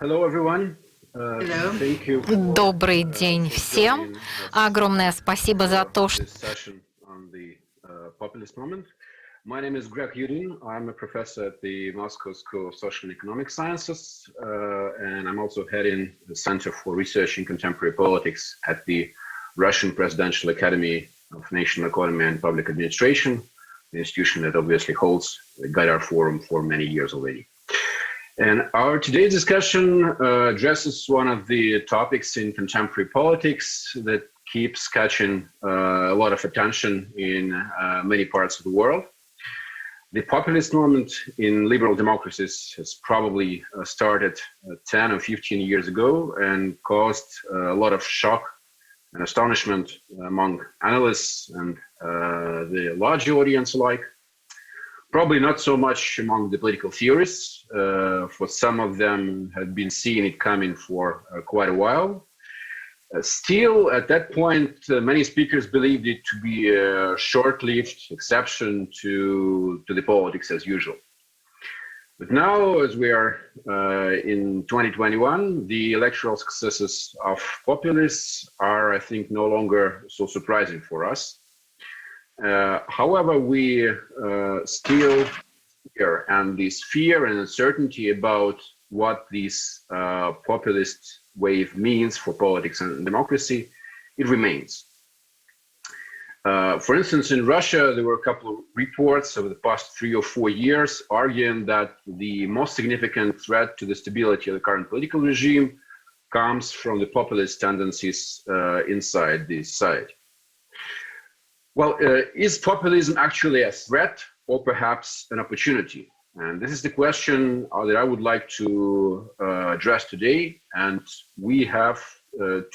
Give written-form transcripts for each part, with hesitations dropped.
Hello, everyone. Hello. Thank you Добрый день for всем. joining us Огромное спасибо за то, for что this session on the populist moment. My name is Yudin. I'm a professor at the Moscow School of Social and Economic Sciences, and I'm also heading the Center for Research in Contemporary Politics at the Russian Presidential Academy of National Economy and Public Administration, the institution that obviously holds the Gaidar Forum for many years already. And our today's discussion addresses one of the topics in contemporary politics that keeps catching a lot of attention in many parts of the world. The populist movement in liberal democracies has probably started 10 or 15 years ago and caused a lot of shock and astonishment among analysts and the large audience alike. Probably not so much among the political theorists. For some of them had been seeing it coming for quite a while. Still, at that point, many speakers believed it to be a short-lived exception to the politics as usual. But now, as we are in 2021, the electoral successes of populists are, I think, no longer so surprising for us. However, we still fear, and this fear and uncertainty about what this populist wave means for politics and democracy, it remains. For instance, in Russia, there were a couple of reports over the past 3 or 4 years arguing that the most significant threat to the stability of the current political regime comes from the populist tendencies inside the society. Well, is populism actually a threat or perhaps an opportunity? And this is the question that I would like to address today. And we have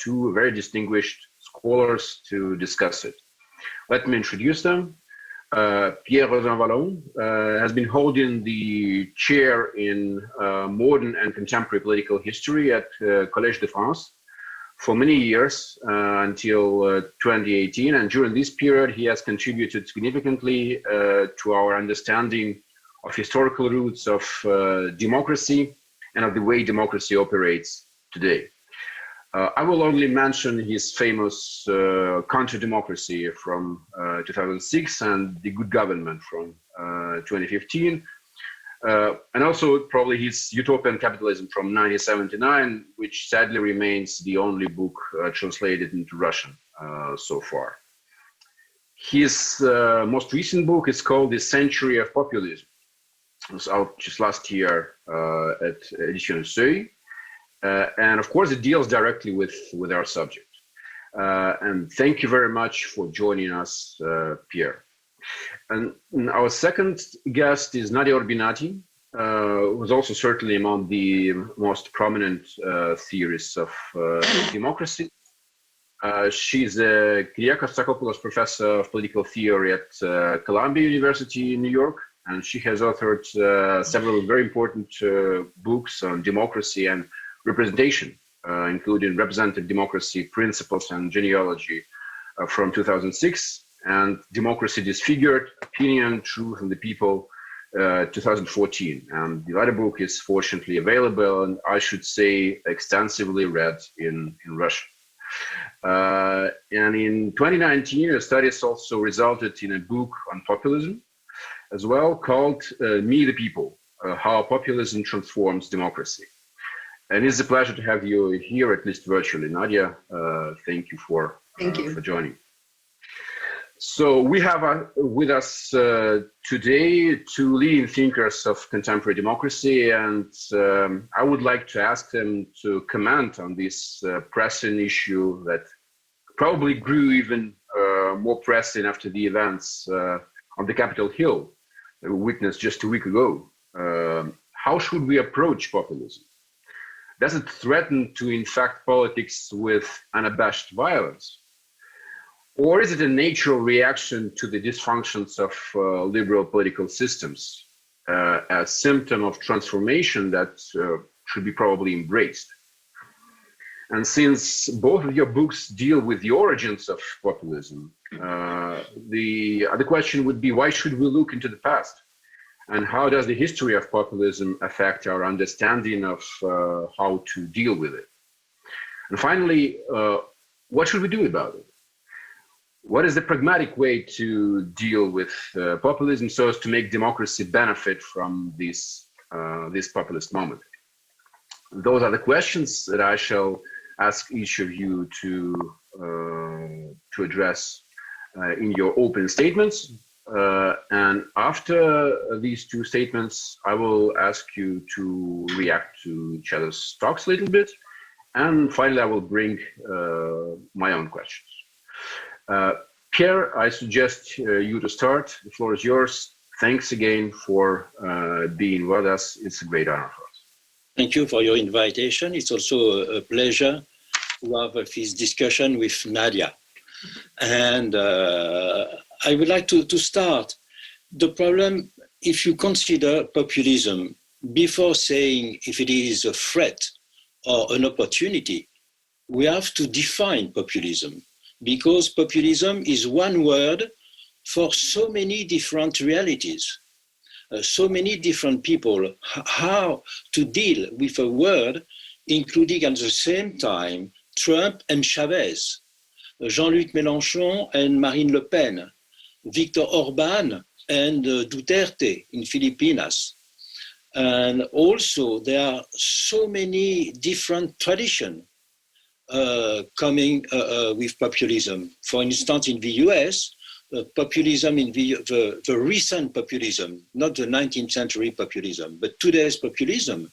two very distinguished scholars to discuss it. Let me introduce them. Pierre Rosanvallon has been holding the chair in modern and contemporary political history at Collège de France for many years until 2018, and during this period he has contributed significantly to our understanding of historical roots of democracy and of the way democracy operates today. I will only mention his famous Counter-Democracy from 2006 and The Good Government from 2015. And also probably his Utopian Capitalism from 1979, which sadly remains the only book translated into Russian so far. His most recent book is called The Century of Populism. It was out just last year at Edition Seuil. And of course, it deals directly with our subject. And thank you very much for joining us, Pierre. And our second guest is Nadia Urbinati, who is also certainly among the most prominent theorists of democracy. She's a Kyriakos Professor of Political Theory at Columbia University in New York, and she has authored several very important books on democracy and representation, including Representative Democracy, Principles and Genealogy from 2006, and Democracy Disfigured, Opinion, Truth and the People, 2014. And the latter book is fortunately available, and I should say extensively read in Russian. And in 2019, a study has also resulted in a book on populism as well, called Me the People, How Populism Transforms Democracy. And it's a pleasure to have you here, at least virtually. Nadia, thank you for joining. So we have with us today two leading thinkers of contemporary democracy, and I would like to ask them to comment on this pressing issue that probably grew even more pressing after the events on the Capitol Hill that we witnessed just a week ago. How should we approach populism? Does it threaten to infect politics with unabashed violence? Or is it a natural reaction to the dysfunctions of liberal political systems, a symptom of transformation that should be probably embraced? And since both of your books deal with the origins of populism, the other question would be, why should we look into the past? And how does the history of populism affect our understanding of how to deal with it? And finally, what should we do about it? What is the pragmatic way to deal with populism so as to make democracy benefit from this populist moment? Those are the questions that I shall ask each of you to address in your open statements. And after these two statements, I will ask you to react to each other's talks a little bit. And finally, I will bring my own questions. Pierre, I suggest you to start. The floor is yours. Thanks again for being with us. It's a great honor for us. Thank you for your invitation. It's also a pleasure to have this discussion with Nadia. And I would like to start. The problem, if you consider populism, before saying if it is a threat or an opportunity, we have to define populism, because populism is one word for so many different realities, so many different people, how to deal with a word, including at the same time Trump and Chavez, Jean-Luc Mélenchon and Marine Le Pen, Viktor Orban and Duterte in Filipinas. And also there are so many different traditions coming with populism. For instance, in the US, populism in the recent populism, not the 19th century populism, but today's populism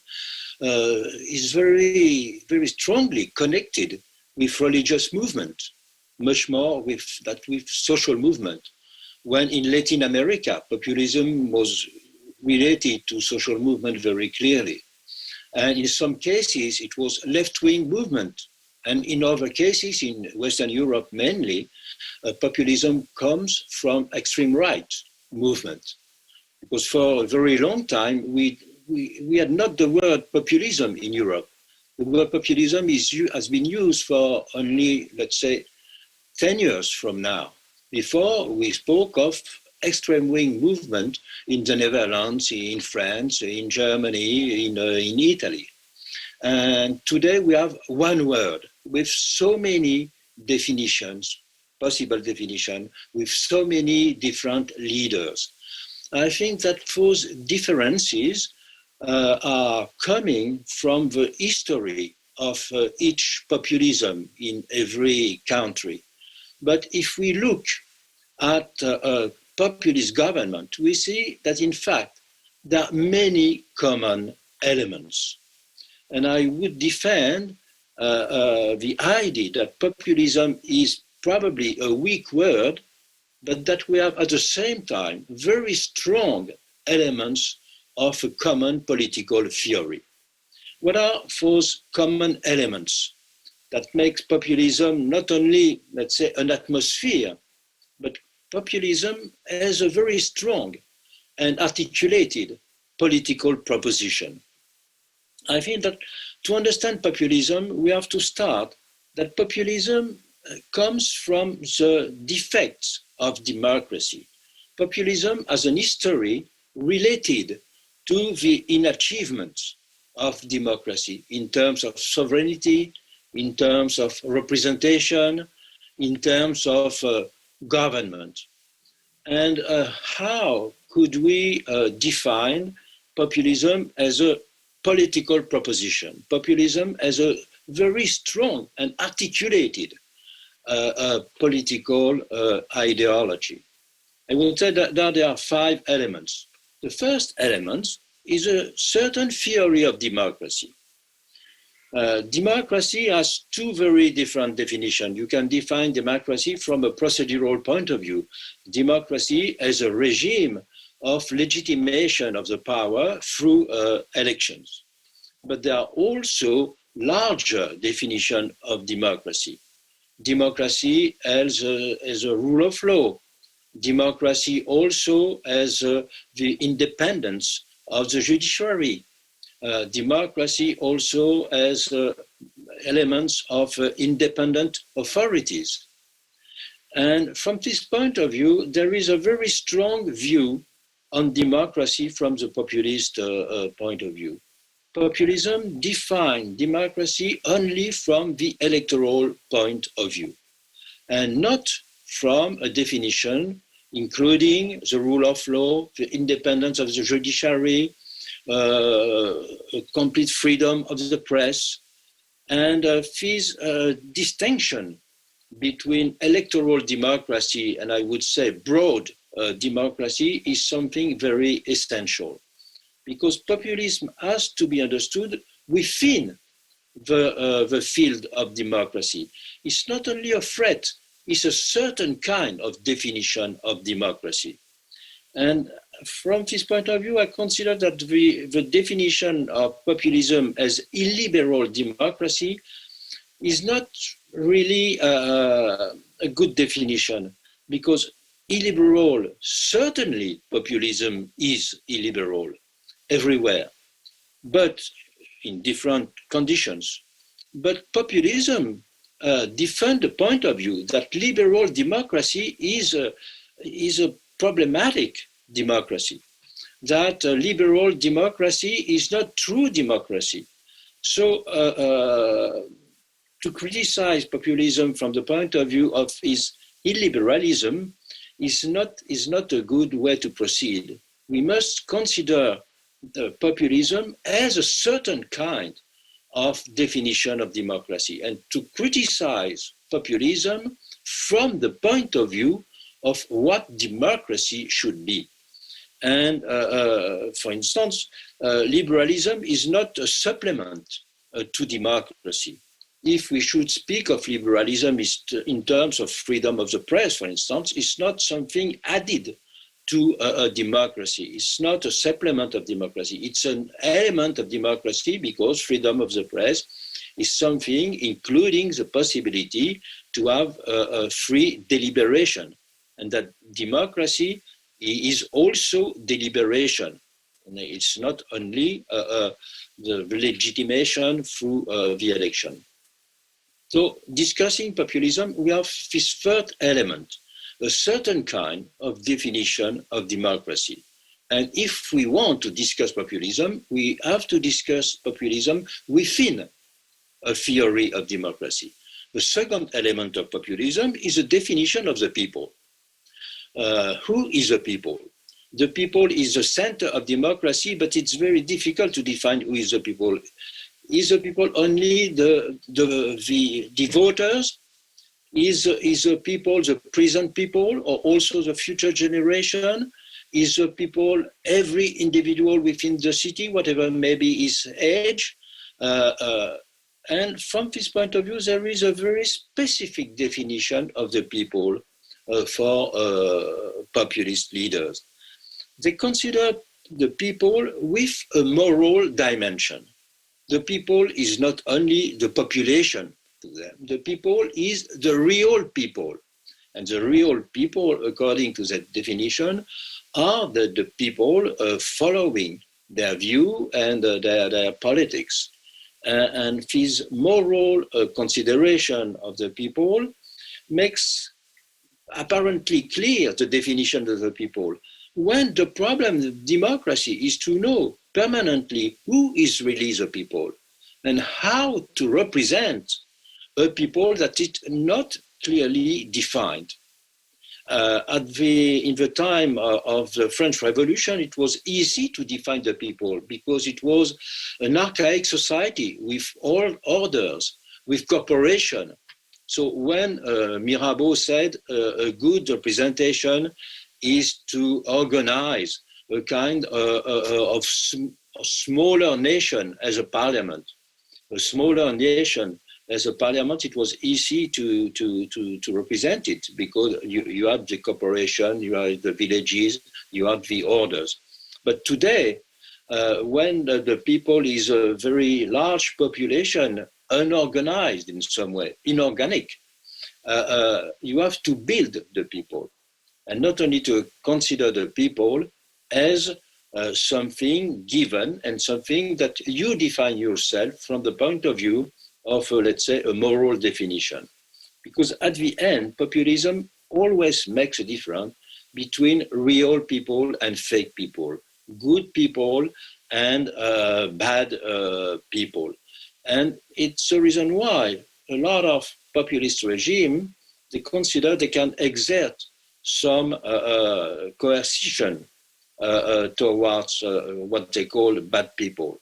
is very, very strongly connected with religious movement, much more with social movement. When in Latin America, populism was related to social movement very clearly. And in some cases, it was left-wing movement. And in other cases, in Western Europe mainly, populism comes from extreme right movement. Because for a very long time, we had not the word populism in Europe. The word populism has been used for only, let's say, 10 years from now. Before, we spoke of extreme wing movement in the Netherlands, in France, in Germany, in Italy. And today we have one word with so many definitions, possible definition, with so many different leaders. I think that those differences are coming from the history of each populism in every country. But if we look at a populist government, we see that in fact there are many common elements. And I would defend the idea that populism is probably a weak word, but that we have at the same time very strong elements of a common political theory. What are those common elements that makes populism not only, let's say, an atmosphere, but populism has a very strong and articulated political proposition? I think that to understand populism, we have to start that populism comes from the defects of democracy. Populism has an history related to the inachievements of democracy in terms of sovereignty, in terms of representation, in terms of government. And how could we define populism as a political proposition, populism as a very strong and articulated political ideology? I will say that there are 5 elements. The first element is a certain theory of democracy. Democracy has 2 very different definitions. You can define democracy from a procedural point of view. Democracy as a regime of legitimation of the power through elections. But there are also larger definitions of democracy. Democracy as a rule of law. Democracy also as the independence of the judiciary. Democracy also as elements of independent authorities. And from this point of view, there is a very strong view on democracy from the populist point of view. Populism defines democracy only from the electoral point of view, and not from a definition including the rule of law, the independence of the judiciary, complete freedom of the press, and this distinction between electoral democracy and I would say broad democracy is something very essential, because populism has to be understood within the field of democracy. It's not only a threat, it's a certain kind of definition of democracy. And from this point of view, I consider that the definition of populism as illiberal democracy is not really a good definition, because illiberal, certainly populism is illiberal everywhere, but in different conditions. But populism defends the point of view that liberal democracy is a problematic democracy, that liberal democracy is not true democracy. So to criticize populism from the point of view of its illiberalism is not a good way to proceed. We must consider populism as a certain kind of definition of democracy, and to criticize populism from the point of view of what democracy should be. And for instance, liberalism is not a supplement to democracy. If we should speak of liberalism in terms of freedom of the press, for instance, it's not something added to a democracy. It's not a supplement of democracy. It's an element of democracy, because freedom of the press is something including the possibility to have a free deliberation, and that democracy is also deliberation. And it's not only the legitimation through the election. So discussing populism, we have this third element, a certain kind of definition of democracy. And if we want to discuss populism, we have to discuss populism within a theory of democracy. The second element of populism is a definition of the people. Who is the people? The people is the center of democracy, but it's very difficult to define who is the people. Is the people only the voters? Is the people the present people, or also the future generation? Is the people every individual within the city, whatever may be his age? And from this point of view, there is a very specific definition of the people for populist leaders. They consider the people with a moral dimension. The people is not only the population to them. The people is the real people. And the real people, according to that definition, are the people following their view and their politics. And this moral consideration of the people makes apparently clear the definition of the people. When the problem of democracy is to know permanently who is really the people and how to represent a people that is not clearly defined. In the time of the French Revolution, it was easy to define the people because it was an archaic society with all orders, with corporation. So when Mirabeau said a good representation is to organize a kind of smaller nation as a parliament, a smaller nation as a parliament, it was easy to represent it because you have the corporation, you have the villages, you have the orders. But today, when the people is a very large population, unorganized in some way, inorganic, you have to build the people. And not only to consider the people as something given and something that you define yourself from the point of view of, let's say, a moral definition. Because at the end, populism always makes a difference between real people and fake people, good people and bad people. And it's the reason why a lot of populist regimes, they consider they can exert some coercion towards what they call bad people.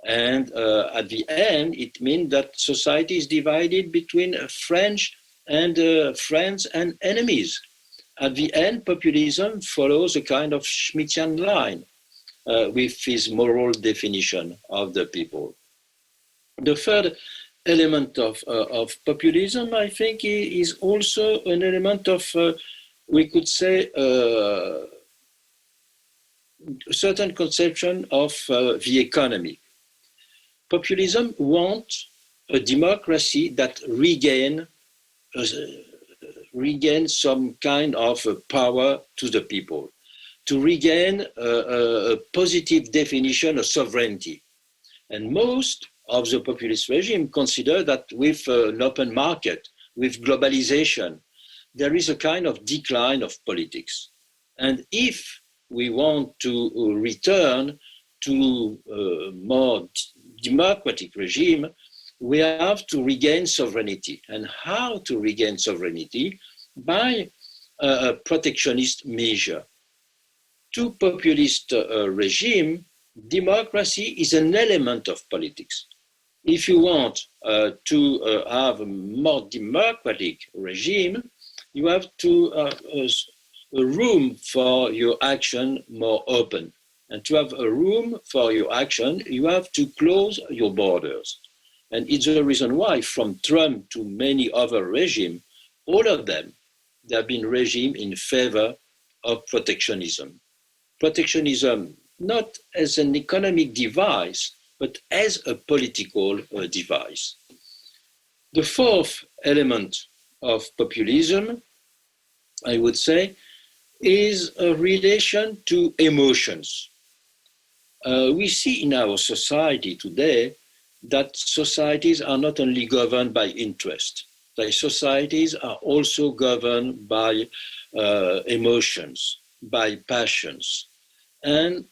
And at the end, it means that society is divided between friends and enemies. At the end, populism follows a kind of Schmittian line with his moral definition of the people. The third element of populism, I think, is also an element of, we could say, a certain conception of the economy. Populism wants a democracy that regain some kind of power to the people, to regain a positive definition of sovereignty. And most of the populist regime consider that with an open market, with globalization, there is a kind of decline of politics. And if we want to return to a more democratic regime, we have to regain sovereignty. And how to regain sovereignty? By a protectionist measure. To populist regime, democracy is an element of politics. If you want to have a more democratic regime, you have to a room for your action more open. And to have a room for your action, you have to close your borders. And it's the reason why from Trump to many other regimes, all of them, they have been regimes in favor of protectionism. Protectionism, not as an economic device, but as a political device. The fourth element of populism, I would say, is a relation to emotions. We see in our society today that societies are not only governed by interest, that societies are also governed by emotions, by passions. And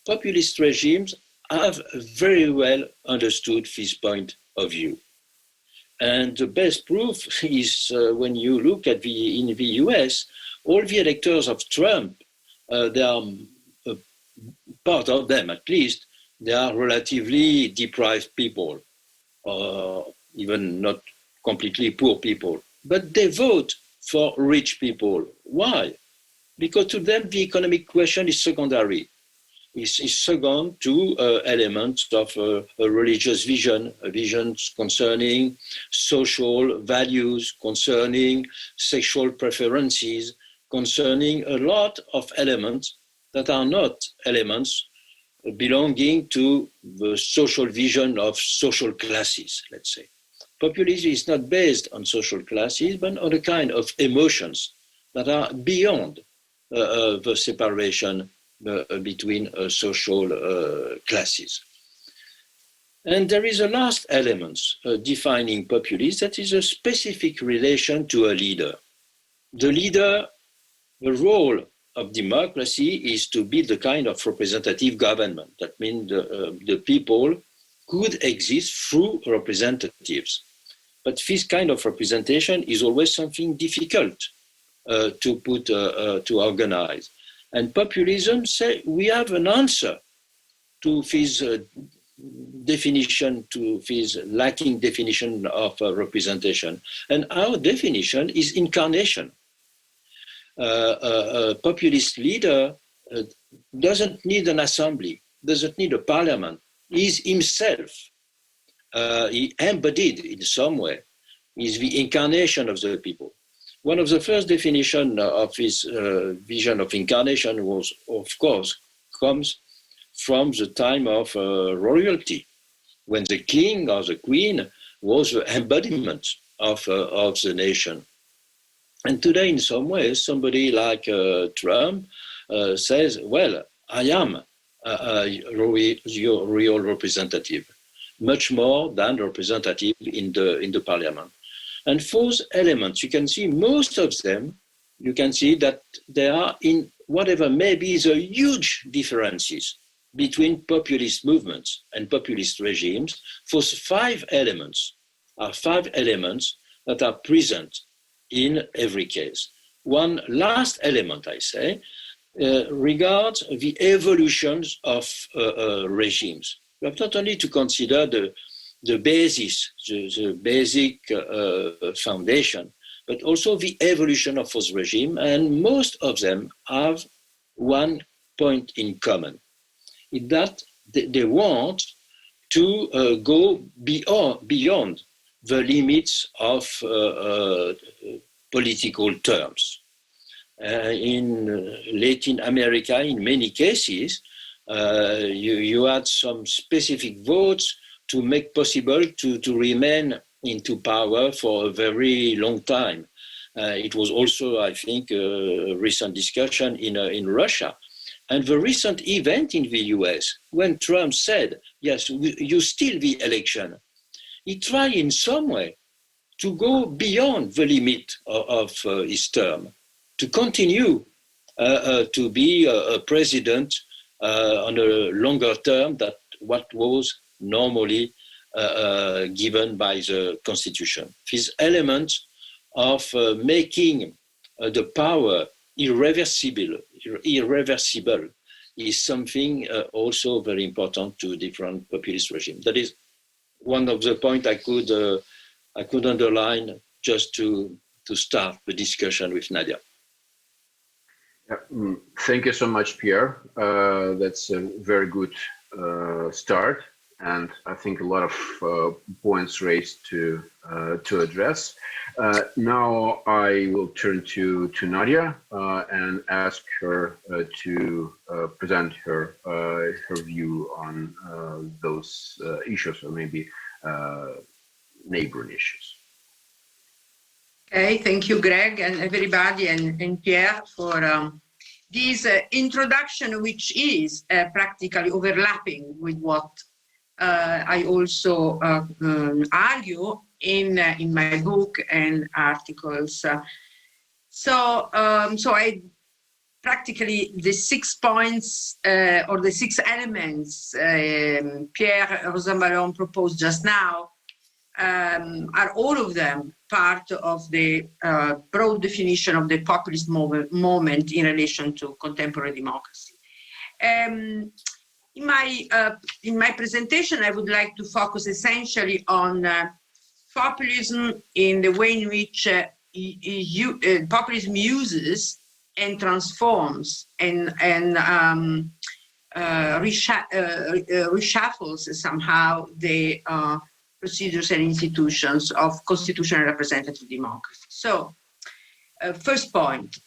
populist regimes have very well understood this point of view. And the best proof is when you look at in the US, all the electors of Trump, they are part of them at least, they are relatively deprived people, or even not completely poor people. But they vote for rich people. Why? Because to them, the economic question is secondary. Is second to elements of a religious vision, visions concerning social values, concerning sexual preferences, concerning a lot of elements that are not elements belonging to the social vision of social classes, let's say. Populism is not based on social classes, but on a kind of emotions that are beyond the separation between social classes. And there is a last element defining populism, that is a specific relation to a leader. The leader, the role of democracy is to build a kind of representative government. That means the people could exist through representatives. But this kind of representation is always something difficult to organize. And populism say we have an answer to this definition, to this lacking definition of representation. And our definition is incarnation. A populist leader doesn't need an assembly, doesn't need a parliament. He's himself. He embodied in some way. He's the incarnation of the people. One of the first definitions of his vision of incarnation was, of course, comes from the time of royalty, when the king or the queen was the embodiment of the nation. And today, in some ways, somebody like Trump says, well, I am your real representative, much more than representative in the parliament. And those elements, you can see most of them, you can see that there are, in whatever maybe the huge differences between populist movements and populist regimes, for five elements that are present in every case. One last element, I say, regards the evolutions of regimes. We have not only to consider the basis, the basic foundation, but also the evolution of those regimes, and most of them have one point in common, in that they want to go beyond the limits of political terms. In Latin America, in many cases, you had some specific votes to make possible to remain into power for a very long time. It was also, I think, a recent discussion in Russia. And the recent event in the US, when Trump said, yes, you steal the election, he tried in some way to go beyond the limit of his term, to continue to be a president on a longer term than what was normally given by the Constitution. This element of making the power irreversible is something also very important to different populist regimes. That is one of the points I could underline just to start the discussion with Nadia. Yeah, thank you so much, Pierre. That's a very good start, and I think a lot of points raised to address. Now I will turn to Nadia and ask her to present her view on those issues, or maybe neighboring issues. Okay, thank you, Greg, and everybody, and Pierre for this introduction, which is practically overlapping with what I also argue in my book and articles. So I practically the 6 points or the 6 elements Pierre Rosanvallon proposed just now are all of them part of the broad definition of the populist moment in relation to contemporary democracy. In my presentation, I would like to focus essentially on populism in the way in which populism uses and transforms and reshuffles somehow the procedures and institutions of constitutional representative democracy. So, first point,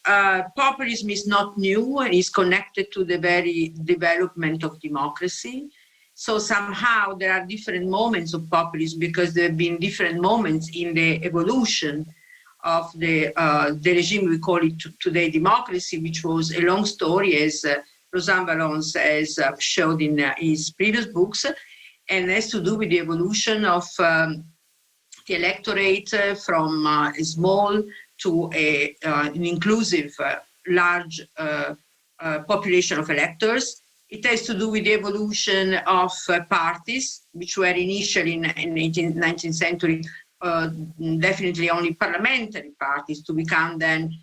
populism is not new and is connected to the very development of democracy. So somehow there are different moments of populism because there have been different moments in the evolution of the regime we call it today democracy, which was a long story, as Rosanvallon has showed in his previous books, and has to do with the evolution of the electorate from a small to an inclusive large population of electors. It has to do with the evolution of parties, which were initially in the 19th century definitely only parliamentary parties, to become then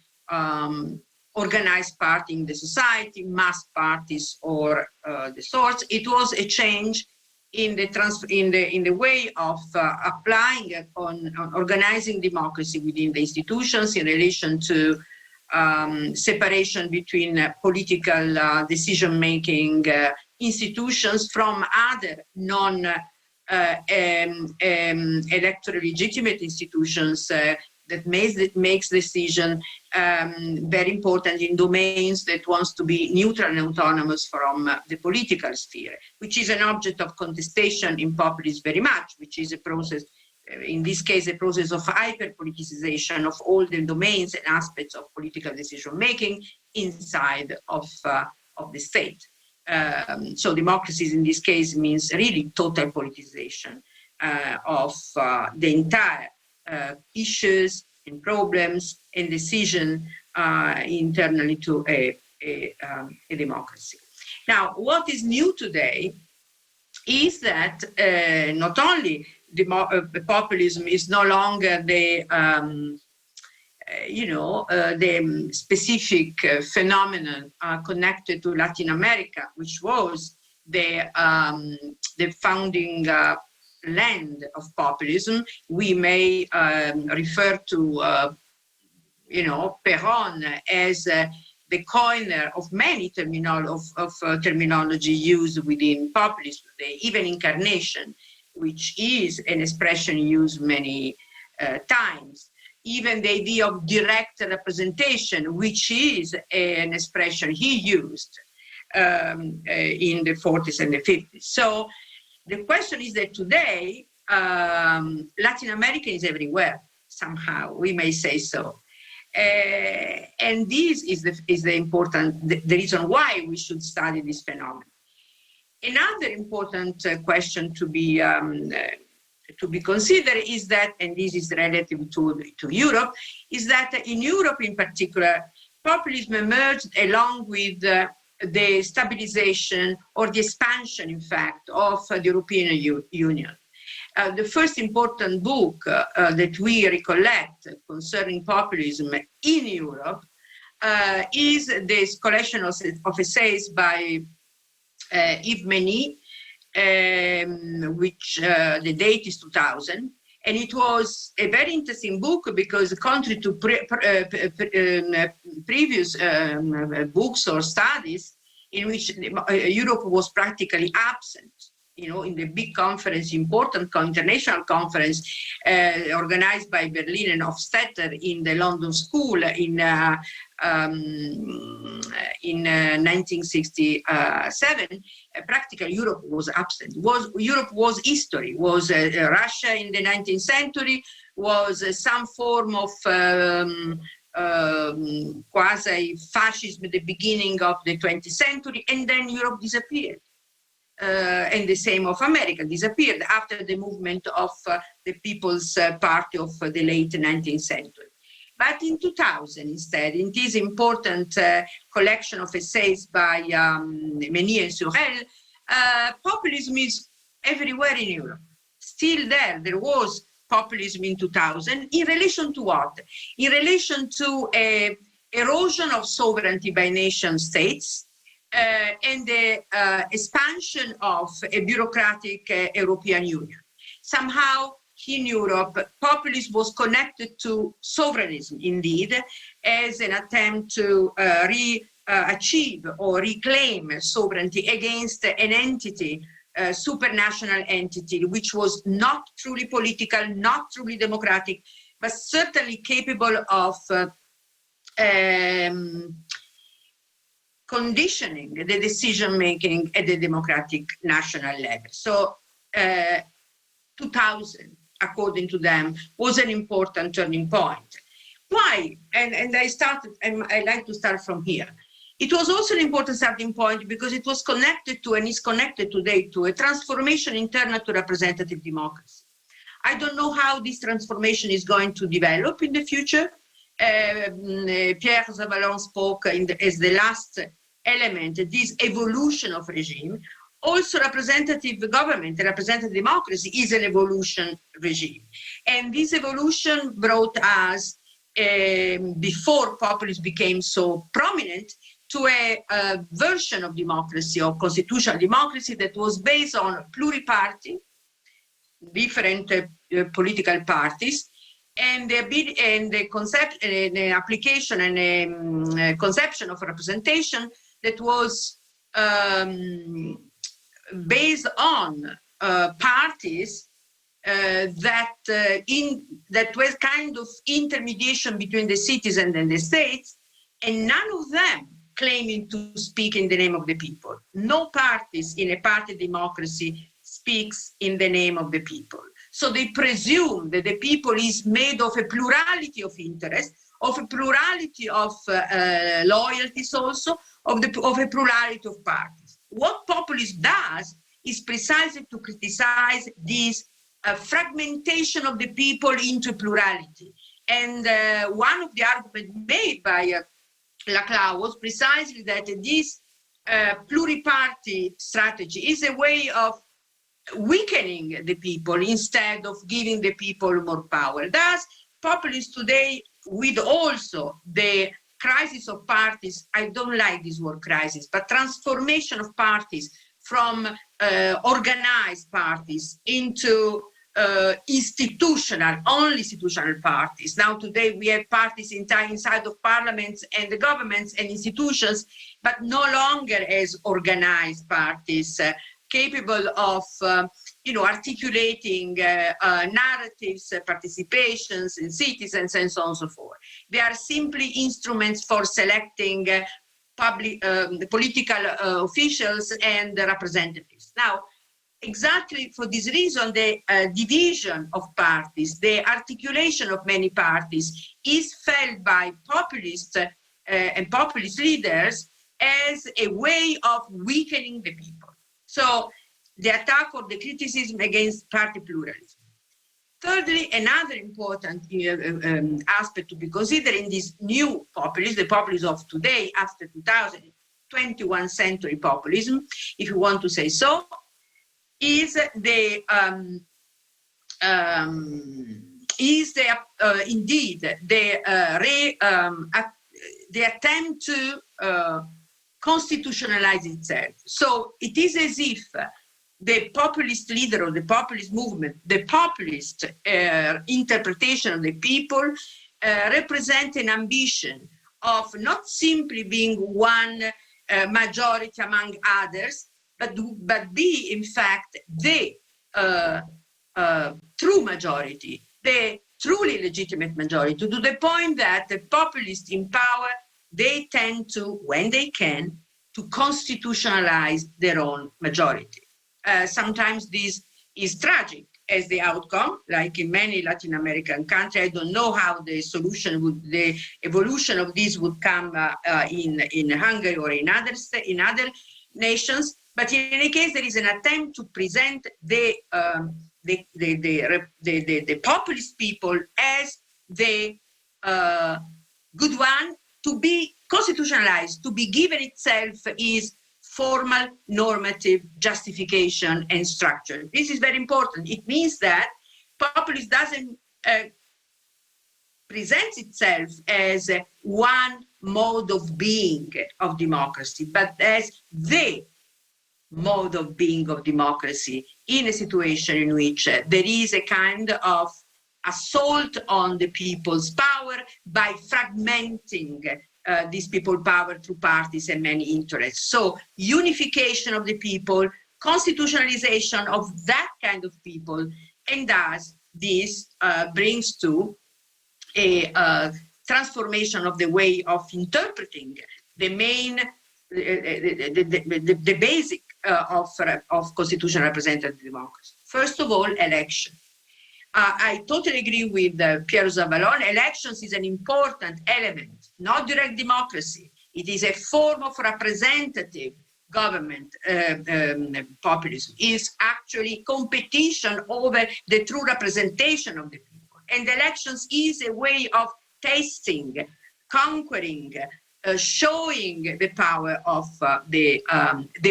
organized party in the society, mass parties or the sorts. It was a change in the way of applying on organizing democracy within the institutions in relation to separation between political decision-making institutions from other non-electorally legitimate institutions that makes decision very important in domains that wants to be neutral and autonomous from the political sphere, which is an object of contestation in populism very much, which is a process, in this case, a process of hyper-politicization of all the domains and aspects of political decision-making inside of the state. So democracy in this case means really total politicization of the entire issues and problems and decision internally to a democracy. Now, what is new today is that not only populism is no longer the the specific phenomenon connected to Latin America, which was the founding land of populism. We may refer to Perón as the coiner of many terminology used within populism today, even incarnation, which is an expression used many times. Even the idea of direct representation, which is an expression he used in the 40s and the 50s. So the question is that today, Latin America is everywhere, somehow, we may say so. And this is the reason why we should study this phenomenon. Another important question to be considered is that, and this is relative to Europe, is that in Europe in particular, populism emerged along with the stabilization or the expansion, in fact, of the European Union. The first important book that we recollect concerning populism in Europe is this collection of essays by Yves Meny, which the date is 2000, and it was a very interesting book because, contrary to previous books or studies in which Europe was practically absent, in the big conference, important international conference organized by Berlin and Hofstetter in the London School in 1967, practically Europe was absent. Europe was history, was Russia in the 19th century, was some form of quasi-fascism at the beginning of the 20th century, and then Europe disappeared. And the same of America disappeared after the movement of the People's Party of the late 19th century. But in 2000, instead, in this important collection of essays by Meny and Sorel, populism is everywhere in Europe. Still there was populism in 2000. In relation to what? In relation to erosion of sovereignty by nation states, and the expansion of a bureaucratic European Union. Somehow, in Europe, populism was connected to sovereignty, indeed, as an attempt to achieve or reclaim sovereignty against an entity, supranational entity, which was not truly political, not truly democratic, but certainly capable of conditioning the decision-making at the democratic national level. So 2000, according to them, was an important turning point. Why? And I like to start from here. It was also an important starting point because it was connected to, and is connected today to, a transformation internal to representative democracy. I don't know how this transformation is going to develop in the future. Pierre Rosanvallon spoke as the last element, this evolution of regime. Also, representative government, representative democracy is an evolution regime. And this evolution brought us, before populism became so prominent, to a version of democracy, or constitutional democracy, that was based on pluriparty, different political parties, and the concept, the application and conception of representation that was based on parties that was kind of intermediation between the citizens and the states, and none of them claiming to speak in the name of the people. No parties in a party democracy speaks in the name of the people. So they presume that the people is made of a plurality of interests, of a plurality of loyalties also, of a plurality of parties. What populism does is precisely to criticize this fragmentation of the people into plurality, And one of the arguments made by Laclau was precisely that this pluriparty strategy is a way of weakening the people instead of giving the people more power. Thus, populists today, with also the crisis of parties, I don't like this word crisis, but transformation of parties from organized parties into only institutional parties. Now today we have parties inside of parliaments and the governments and institutions, but no longer as organized parties, capable of articulating narratives, participations in citizens, and so on and so forth. They are simply instruments for selecting political officials and representatives. Now, exactly for this reason, the division of parties, the articulation of many parties is felt by populists and populist leaders as a way of weakening the people. So the attack or the criticism against party pluralism. Thirdly, another important aspect to be considered in this new populism, the populism of today, after 2000, 21st century populism, if you want to say so, is the attempt to constitutionalize itself. So it is as if the populist leader or the populist movement, the populist interpretation of the people represent an ambition of not simply being one majority among others, but be in fact the true majority, the truly legitimate majority, to the point that the populists in power, they tend to, when they can, to constitutionalize their own majority. Sometimes this is tragic as the outcome, like in many Latin American countries. I don't know how the evolution of this would come in Hungary or in other nations. But in any case, there is an attempt to present the populist people as the good one, to be constitutionalized, to be given itself is formal normative justification and structure. This is very important. It means that populism doesn't present itself as one mode of being of democracy, but as the mode of being of democracy in a situation in which there is a kind of assault on the people's power by fragmenting these people's power through parties and many interests. So unification of the people, constitutionalization of that kind of people, and thus this brings to a transformation of the way of interpreting the main, the basic of constitutional representative democracy. First of all, election. I totally agree with Pierre Rosanvallon. Elections is an important element, not direct democracy. It is a form of representative government. Populism is actually competition over the true representation of the people. And elections is a way of tasting, conquering, showing the power of the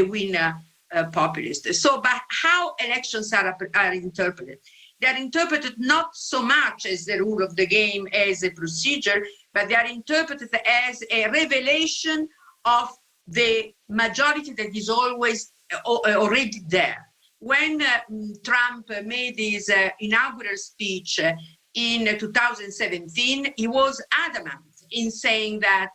winner populist. So, but how elections are interpreted? They are interpreted not so much as the rule of the game, as a procedure, but they are interpreted as a revelation of the majority that is always already there. When Trump made his inaugural speech in 2017, he was adamant in saying that,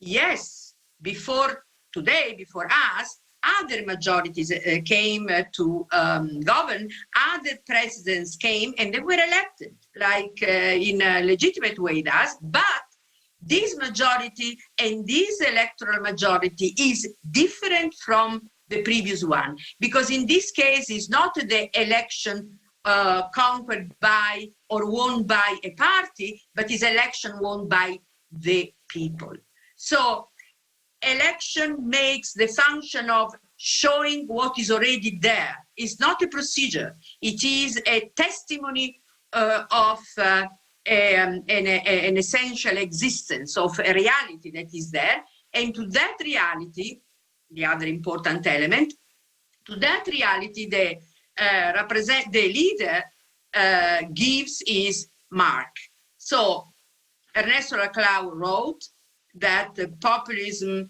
yes, before today, before us, other majorities came to govern, other presidents came and they were elected, like in a legitimate way does, but this majority and this electoral majority is different from the previous one, because in this case it's not the election conquered by or won by a party, but is election won by the people. So election makes the function of showing what is already there. It's not a procedure. It is a testimony of an essential existence of a reality that is there. And to that reality, the other important element, to that reality, the leader gives his mark. So Ernesto Laclau wrote that populism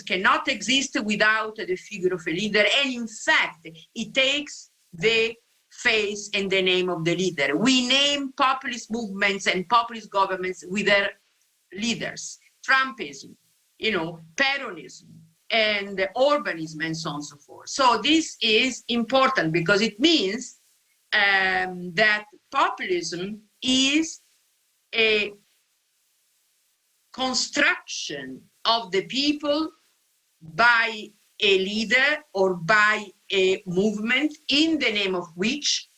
cannot exist without the figure of a leader, and in fact, it takes the face and the name of the leader. We name populist movements and populist governments with their leaders. Trumpism, Peronism, and Urbanism, and so on and so forth. So this is important because it means that populism is a construction of the people by a leader or by a movement in the name of which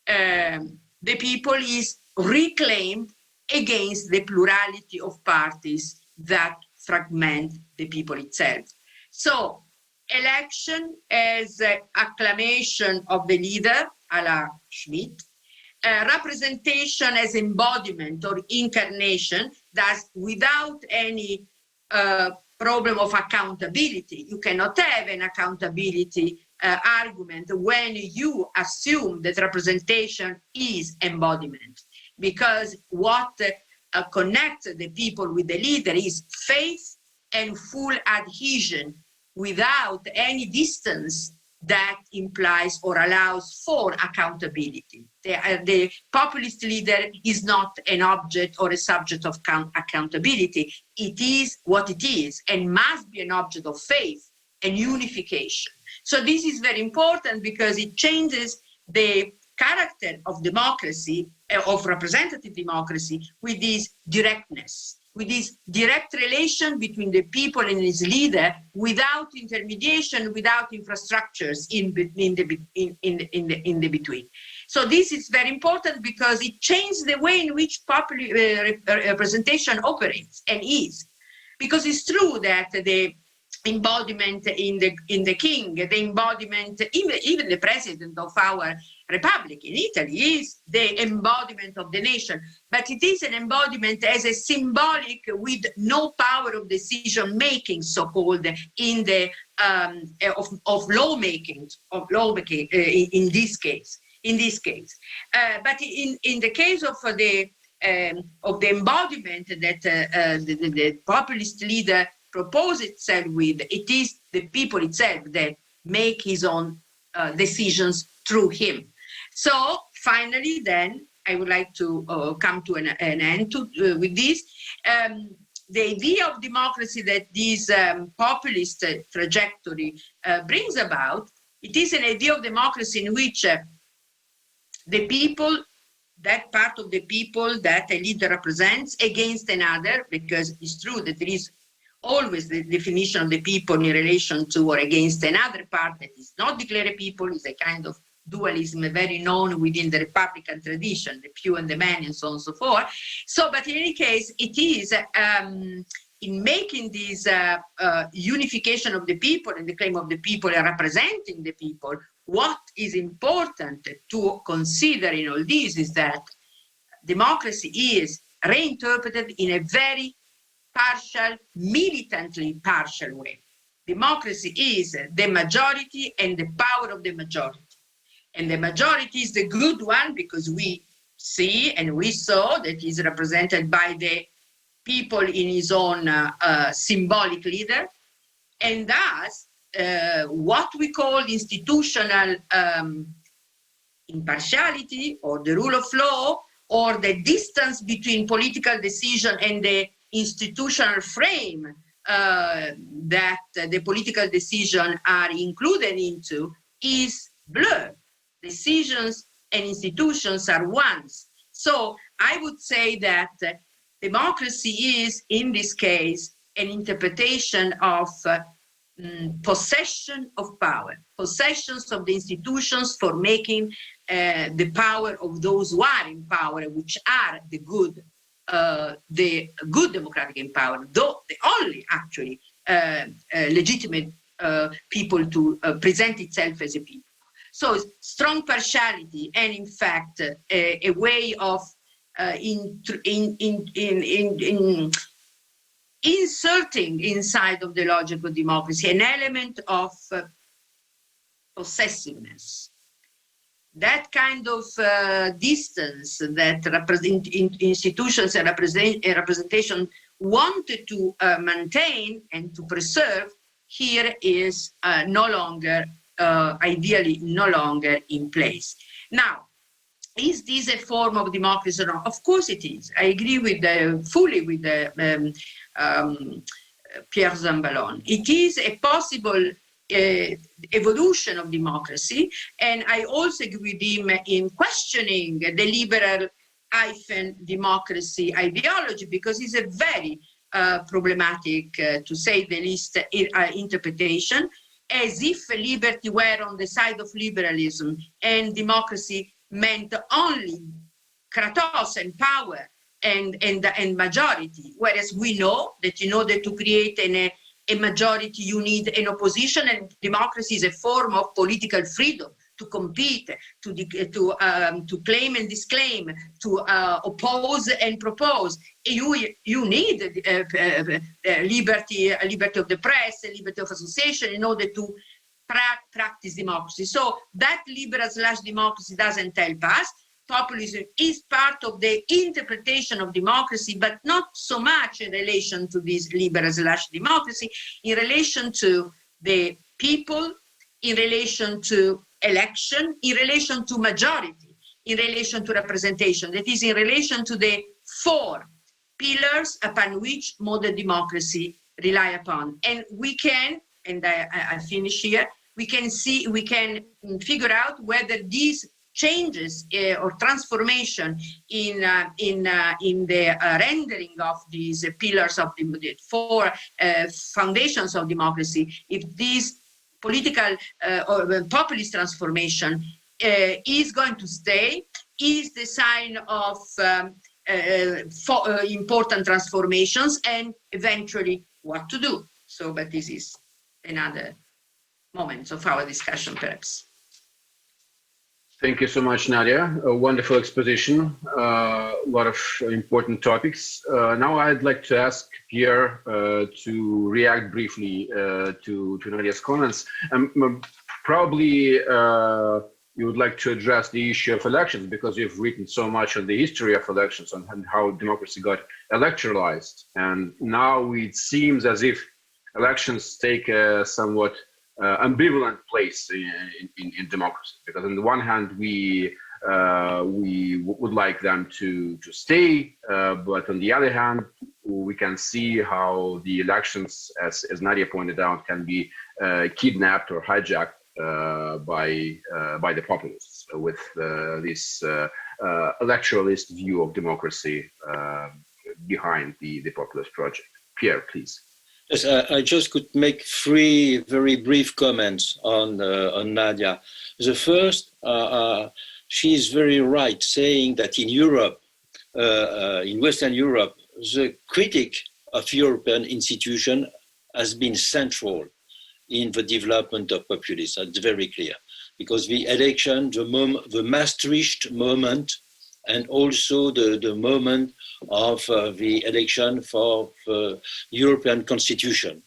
the people is reclaimed against the plurality of parties that fragment the people itself. So election as acclamation of the leader, a la Schmidt, representation as embodiment or incarnation, thus without any problem of accountability. You cannot have an accountability argument when you assume that representation is embodiment, because what connects the people with the leader is faith and full adhesion without any distance that implies or allows for accountability. The populist leader is not an object or a subject of accountability. It is what it is and must be an object of faith and unification. So this is very important because it changes the character of democracy, of representative democracy, with this directness, with this direct relation between the people and his leader, without intermediation, without infrastructures in the between. So this is very important because it changes the way in which popular representation operates and is. Because it's true that the embodiment in the king, the embodiment, even the president of our republic in Italy is the embodiment of the nation, but it is an embodiment as a symbolic with no power of decision making, so-called in the of lawmaking in this case. But in the case of the embodiment that the populist leader proposes itself with, it is the people itself that make his own decisions through him. So finally, then, I would like to come to an end with this. The idea of democracy that this populist trajectory brings about, it is an idea of democracy in which the people, that part of the people that a leader represents against another, because it's true that there is always the definition of the people in relation to or against another part that is not declared a people, is a kind of dualism very known within the Republican tradition, the few and the many, and so on and so forth. So, but in any case, it is in making this unification of the people and the claim of the people and representing the people, what is important to consider in all this is that democracy is reinterpreted in a very partial, militantly partial way. Democracy is the majority and the power of the majority. And the majority is the good one because we see and we saw that is represented by the people in his own symbolic leader. And thus, what we call institutional impartiality or the rule of law or the distance between political decision and the institutional frame that the political decisions are included into is blurred. Decisions and institutions are ones. So I would say that democracy is, in this case, an interpretation of possession of power, possessions of the institutions for making the power of those who are in power, which are the good democratic empowerment, though the only actually legitimate people to present itself as a people. So strong partiality and in fact a way of inserting inside of the logic of democracy an element of possessiveness. That kind of distance that institutions and representation wanted to maintain and to preserve here is no longer, ideally no longer in place. Now, is this a form of democracy or not? Of course it is. I agree with fully with Pierre Rosanvallon. It is a possible evolution of democracy, and I also agree with him in questioning the liberal democracy ideology, because it's a very problematic, to say the least, interpretation, as if liberty were on the side of liberalism and democracy meant only kratos and power and majority, whereas we know that in order to create a majority you need an opposition, and democracy is a form of political freedom to compete, to claim and disclaim, to oppose and propose. You need liberty of the press, liberty of association in order to practice democracy. So that liberal/democracy doesn't help us. Populism is part of the interpretation of democracy, but not so much in relation to this liberal/democracy, in relation to the people, in relation to election, in relation to majority, in relation to representation. That is, in relation to the four pillars upon which modern democracy rely upon. And we can, and I finish here, we can figure out whether these changes or transformation in the rendering of these pillars of the four foundations of democracy, if this political or populist transformation is going to stay, is the sign of important transformations, and eventually what to do. So, but this is another moment of our discussion, perhaps. Thank you so much, Nadia. A wonderful exposition, a lot of important topics. Now I'd like to ask Pierre to react briefly to Nadia's comments. Probably you would like to address the issue of elections, because you've written so much on the history of elections and how democracy got electoralized. And now it seems as if elections take a somewhat ambivalent place in democracy, because on the one hand we would like them to stay, but on the other hand we can see how the elections, as Nadia pointed out, can be kidnapped or hijacked by the populists, with this electoralist view of democracy behind the populist project. Pierre, please. Yes, I just could make three very brief comments on Nadia. The first, she is very right saying that in Europe, in Western Europe, the critique of European institutions has been central in the development of populism. That's very clear, because the election, the Maastricht moment, and also the moment of the election for the European Constitution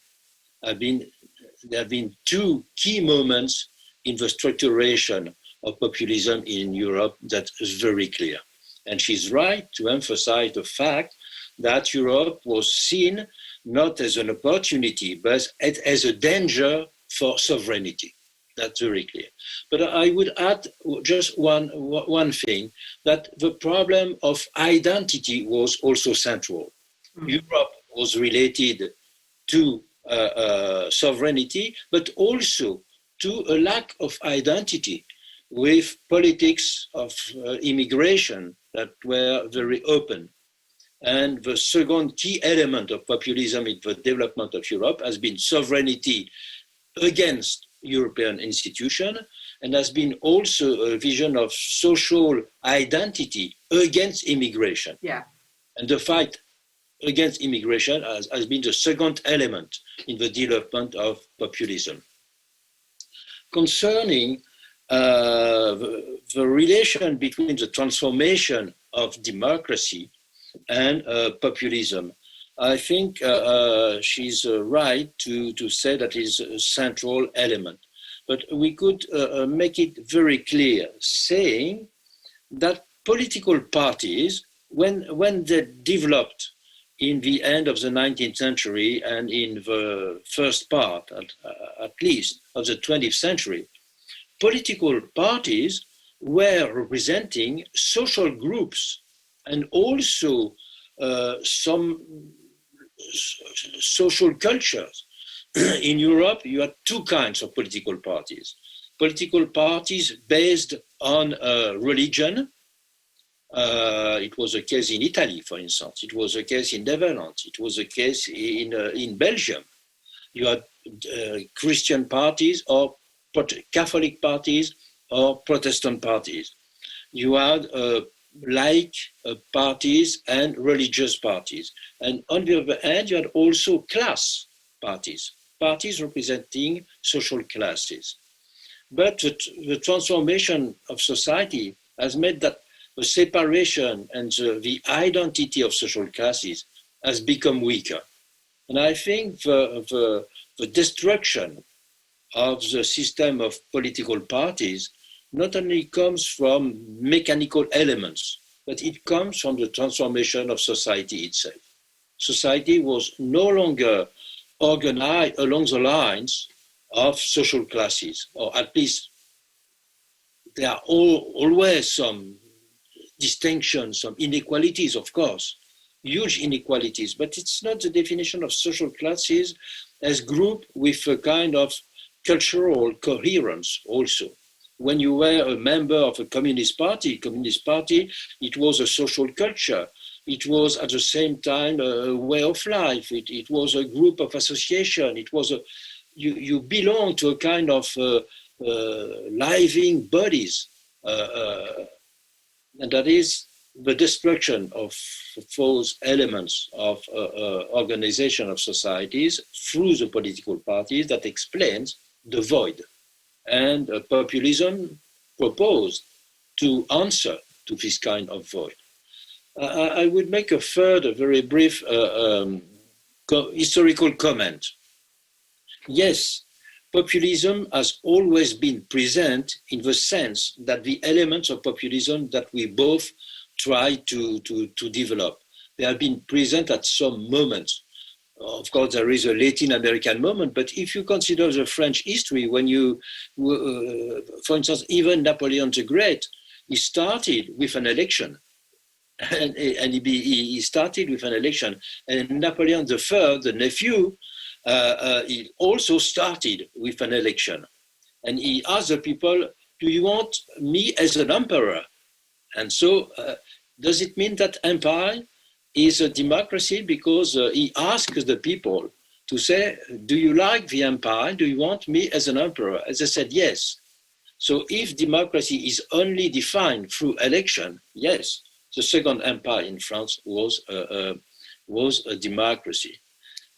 there have been two key moments in the structuration of populism in Europe that is very clear. And she's right to emphasize the fact that Europe was seen not as an opportunity, but as a danger for sovereignty. That's very clear. But I would add just one thing, that the problem of identity was also central. Europe was related to sovereignty, but also to a lack of identity, with politics of immigration that were very open. And the second key element of populism in the development of Europe has been sovereignty against European institutions, and has been also a vision of social identity against immigration. Yeah. And the fight against immigration has been the second element in the development of populism. Concerning the relation between the transformation of democracy and populism. I think she's right to say that is a central element. But we could make it very clear, saying that political parties, when they developed in the end of the 19th century and in the first part, at least, of the 20th century, political parties were representing social groups and also some social cultures. In Europe, you had two kinds of political parties. Political parties based on religion. It was a case in Italy, for instance. It was a case in Netherlands. It was a case in Belgium. You had Christian parties or Catholic parties or Protestant parties. You had laïc parties and religious parties. And on the other hand, you had also class parties, parties representing social classes. But the transformation of society has made that the separation and the identity of social classes has become weaker. And I think the destruction of the system of political parties not only comes from mechanical elements, but it comes from the transformation of society itself. Society was no longer organized along the lines of social classes, or at least there are always some distinctions, some inequalities, of course, huge inequalities, but it's not the definition of social classes as group with a kind of cultural coherence also. When you were a member of a communist party, it was a social culture. It was at the same time a way of life. It was a group of association. It was you belong to a kind of living bodies. And that is the destruction of those elements of organization of societies through the political parties that explains the void. And populism proposed to answer to this kind of void. I would make a further very brief historical comment. Yes, populism has always been present in the sense that the elements of populism that we both try to develop, they have been present at some moments. Of course, there is a Latin American moment, but if you consider the French history, when you, for instance, even Napoleon the Great, he started with an election. And he started with an election. And Napoleon III, the nephew, he also started with an election. And he asked the people, do you want me as an emperor? And so, does it mean that empire is a democracy? Because he asked the people to say, do you like the empire? Do you want me as an emperor? As I said, yes. So if democracy is only defined through election, yes, the Second Empire in France was a democracy.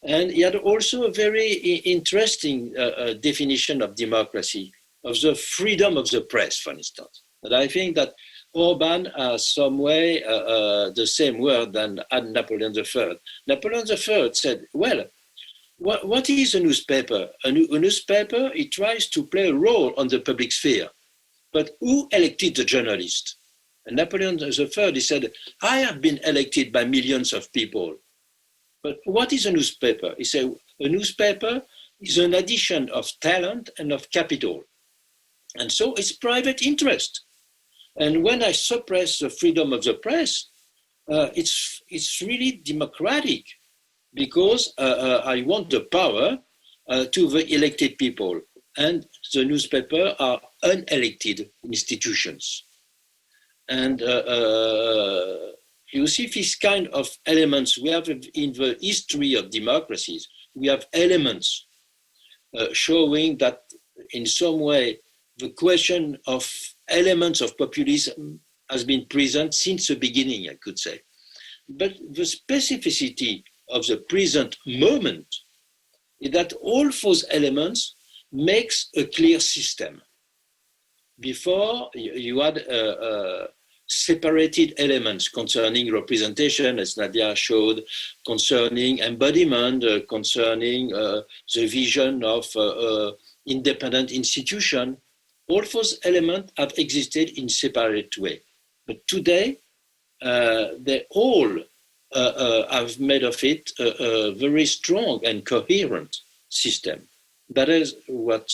And he had also a very interesting definition of democracy, of the freedom of the press, for instance. And I think that Orban has some way the same word than Napoleon III. Napoleon III said, well, what is a newspaper? A newspaper, it tries to play a role on the public sphere. But who elected the journalist? And Napoleon III, he said, I have been elected by millions of people. But what is a newspaper? He said, a newspaper is an addition of talent and of capital. And so it's private interest. And when I suppress the freedom of the press, it's really democratic because I want the power to the elected people. And the newspaper are unelected institutions. And you see this kind of elements we have in the history of democracies. We have elements showing that in some way the question of elements of populism has been present since the beginning, I could say. But the specificity of the present moment is that all those elements makes a clear system. Before, you had separated elements concerning representation, as Nadia showed, concerning embodiment, concerning the vision of independent institution. All those elements have existed in separate way. But today, they all have made of it a very strong and coherent system. That is what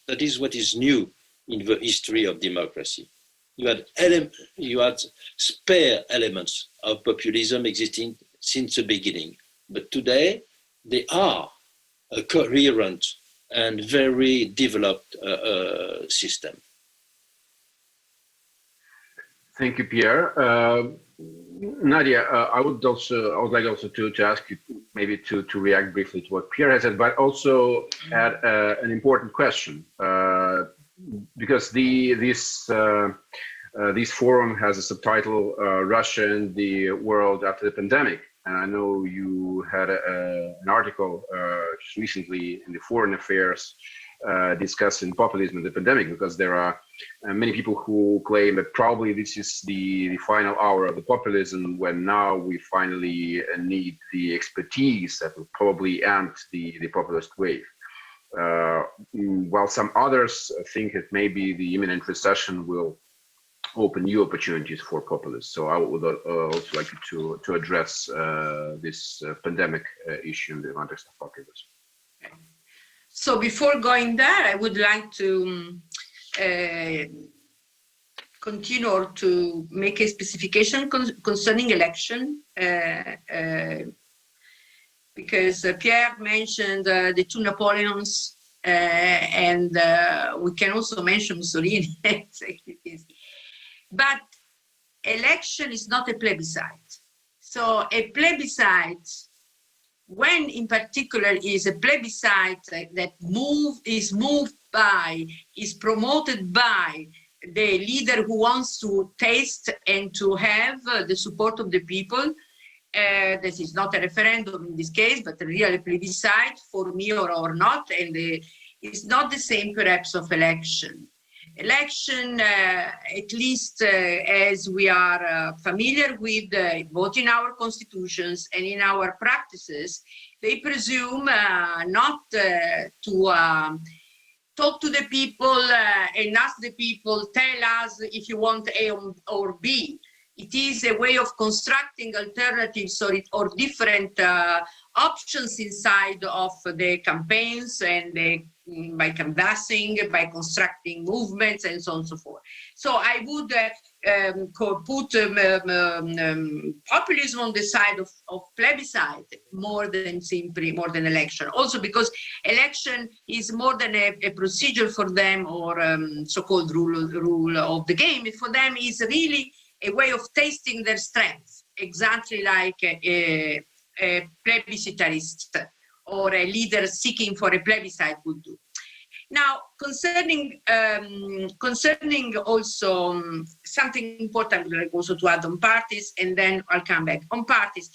is new in the history of democracy. You had spare elements of populism existing since the beginning, but today they are a coherent and very developed system. Thank you, Pierre. Nadia, I would like also to ask you maybe to react briefly to what Pierre has said, but also add an important question, because this forum has a subtitle, Russia and the World After the Pandemic. And I know you had an article recently in the Foreign Affairs discussing populism and the pandemic, because there are many people who claim that probably this is the final hour of the populism, when now we finally need the expertise that will probably end the populist wave. While some others think that maybe the imminent recession will open new opportunities for populists. So I would also like you to address this pandemic issue in the context of populism. So before going there, I would like to continue or to make a specification concerning election, because Pierre mentioned the two Napoleons, and we can also mention Mussolini. But election is not a plebiscite. So a plebiscite, when in particular is a plebiscite that is promoted by the leader who wants to taste and to have the support of the people. This is not a referendum in this case, but a real plebiscite for me or not, and it's not the same perhaps of election. Election, at least as we are familiar with both in our constitutions and in our practices, they presume not to talk to the people and ask the people, tell us if you want A or B. It is a way of constructing alternatives or different options inside of the campaigns, and by canvassing, by constructing movements, and so on and so forth. So I would put populism on the side of plebiscite more than election. Also because election is more than a procedure for them, or so-called rule of the game. For them is really a way of tasting their strength, exactly like a plebiscitarist or a leader seeking for a plebiscite would do. Now, concerning also something important, like also to add on parties, and then I'll come back on parties.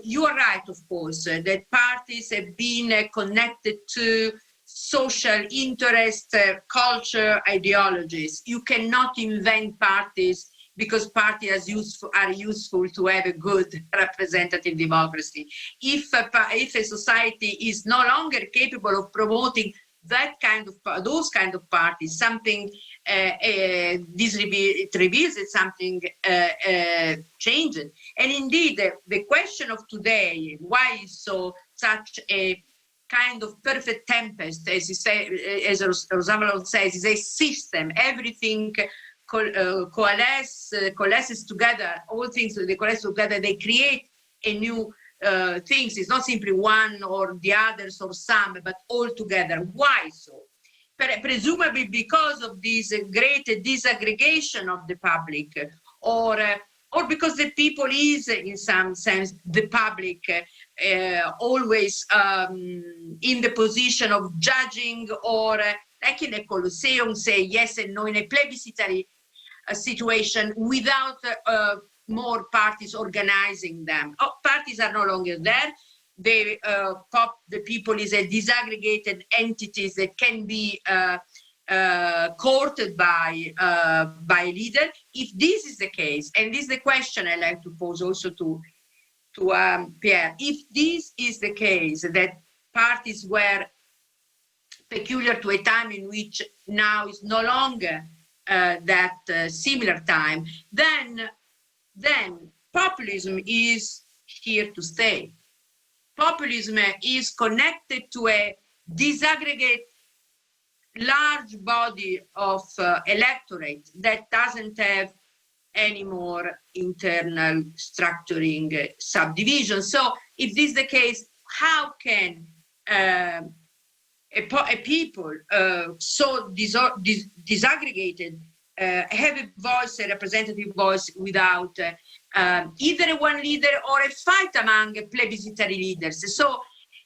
You are right, of course, that parties have been connected to social interest, culture, ideologies. You cannot invent parties, because parties are useful to have a good representative democracy. If a society is no longer capable of promoting those kind of parties, something it reveals that something changed. And indeed, the question of today, why is such a kind of perfect tempest, as Rosanvallon says, is a system. Everything coalesces together, all things they coalesce together, they create a new things. It's not simply one or the others or some, but all together. Why so? Presumably because of this great disaggregation of the public, or because the people is, in some sense, the public, always in the position of judging, or like in a Colosseum, say yes and no, in a plebiscitary situation, without more parties organizing them. Parties are no longer there. The people is a disaggregated entities that can be courted by a leader. If this is the case, and this is the question I like to pose also to Pierre, if this is the case, that parties were peculiar to a time in which now is no longer that similar time, then populism is here to stay. Populism is connected to a disaggregate large body of electorate that doesn't have any more internal structuring subdivision. So if this is the case, how can a people so disaggregated have a voice, a representative voice, without either one leader or a fight among plebiscitary leaders? So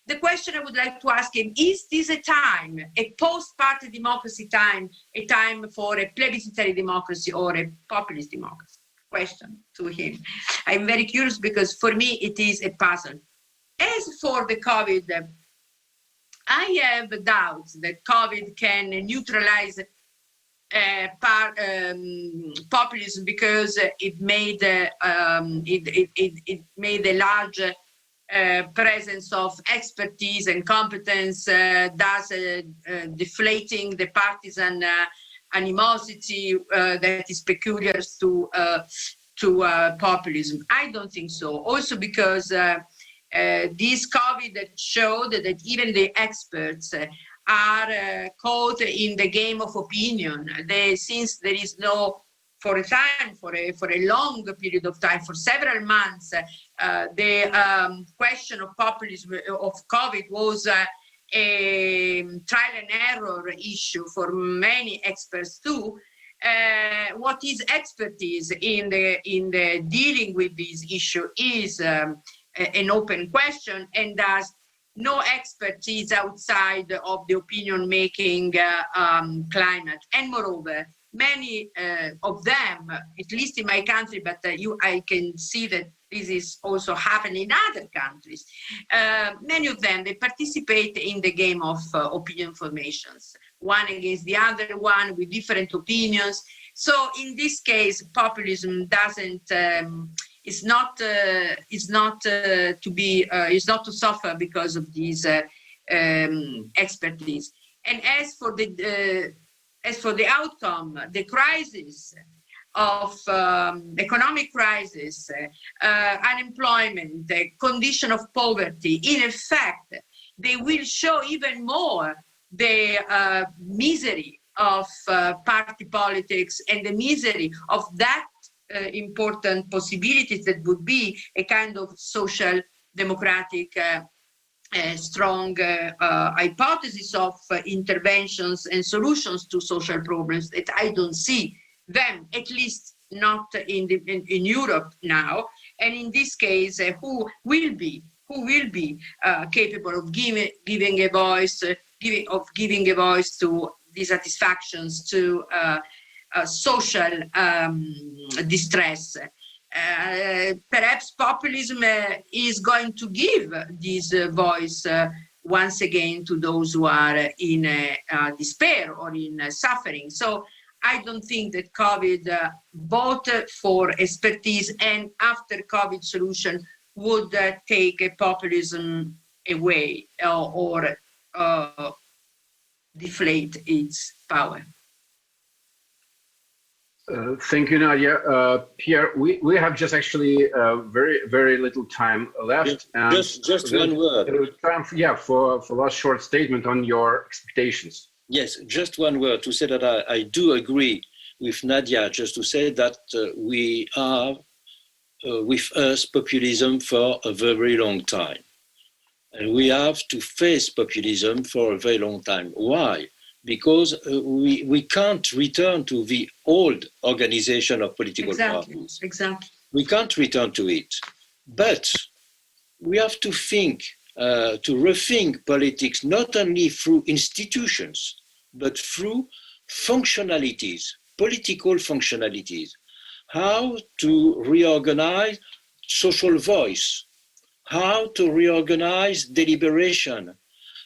the question I would like to ask him, is this a time, a post-party democracy time, a time for a plebiscitary democracy or a populist democracy? Question to him. I'm very curious because for me it is a puzzle. As for the COVID, I have doubts that COVID can neutralize populism because it made a large presence of expertise and competence, thus deflating the partisan animosity that is peculiar to populism. I don't think so. Also because this COVID showed that even the experts are caught in the game of opinion. Since there is no, for a long period of time, for several months, the question of populism of COVID was a trial and error issue for many experts too. What is expertise in the dealing with this issue is an open question, and thus no expertise outside of the opinion-making climate. And moreover, many of them, at least in my country, but I can see that this is also happening in other countries, many of them, they participate in the game of opinion formations, one against the other one with different opinions. So in this case, populism doesn't, is not to suffer because of these expertise. And as for the outcome, the crisis of economic crisis, unemployment, the condition of poverty, in effect, they will show even more the misery of party politics and the misery of that important possibilities that would be a kind of social democratic strong hypothesis of interventions and solutions to social problems that I don't see them, at least not in Europe now. And in this case, who will be capable of giving a voice to dissatisfactions, to social distress? Perhaps populism is going to give this voice once again to those who are in despair or in suffering. So I don't think that COVID, both for expertise and after COVID solution, would take a populism away or deflate its power. Thank you, Nadia. Pierre, we have just actually very little time left. Just one word. Time for last short statement on your expectations. Yes, just one word to say that I do agree with Nadia, just to say that we are with us populism for a very long time. And we have to face populism for a very long time. Why? Because we can't return to the old organization of political parties. Exactly. We can't return to it. But we have to think, to rethink politics, not only through institutions, but through functionalities, political functionalities. How to reorganize social voice, how to reorganize deliberation,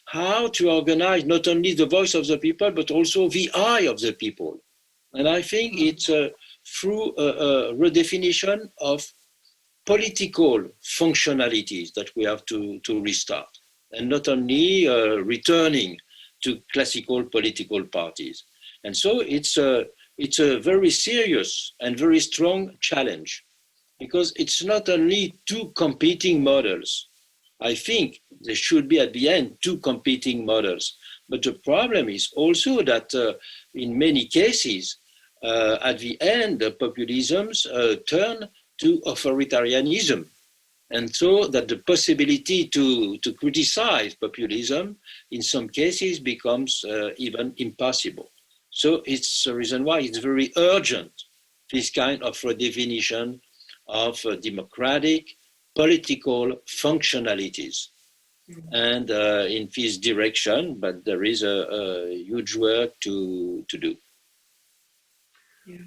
how to organize not only the voice of the people, but also the eye of the people. And I think it's through a redefinition of political functionalities that we have to restart, and not only returning to classical political parties. And so it's a very serious and very strong challenge, because it's not only two competing models. I think there should be at the end two competing models. But the problem is also that in many cases, at the end, the populisms turn to authoritarianism. And so that the possibility to criticize populism in some cases becomes even impossible. So it's the reason why it's very urgent, this kind of redefinition of democratic political functionalities. And in this direction, but there is a huge work to do.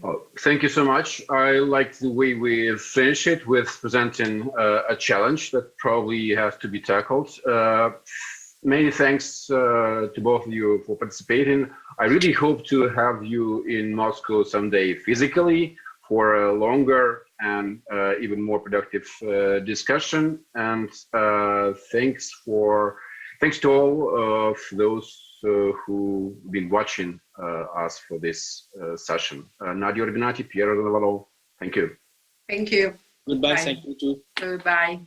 Well, thank you so much. I like the way we finish it with presenting a challenge that probably has to be tackled. Many thanks to both of you for participating. I really hope to have you in Moscow someday physically for a longer and even more productive discussion. And thanks to all of those who've been watching us for this session. Nadia, Urbinati, Pierre, Rosanvallon, thank you. Thank you. Goodbye, Bye. thank you too. Bye.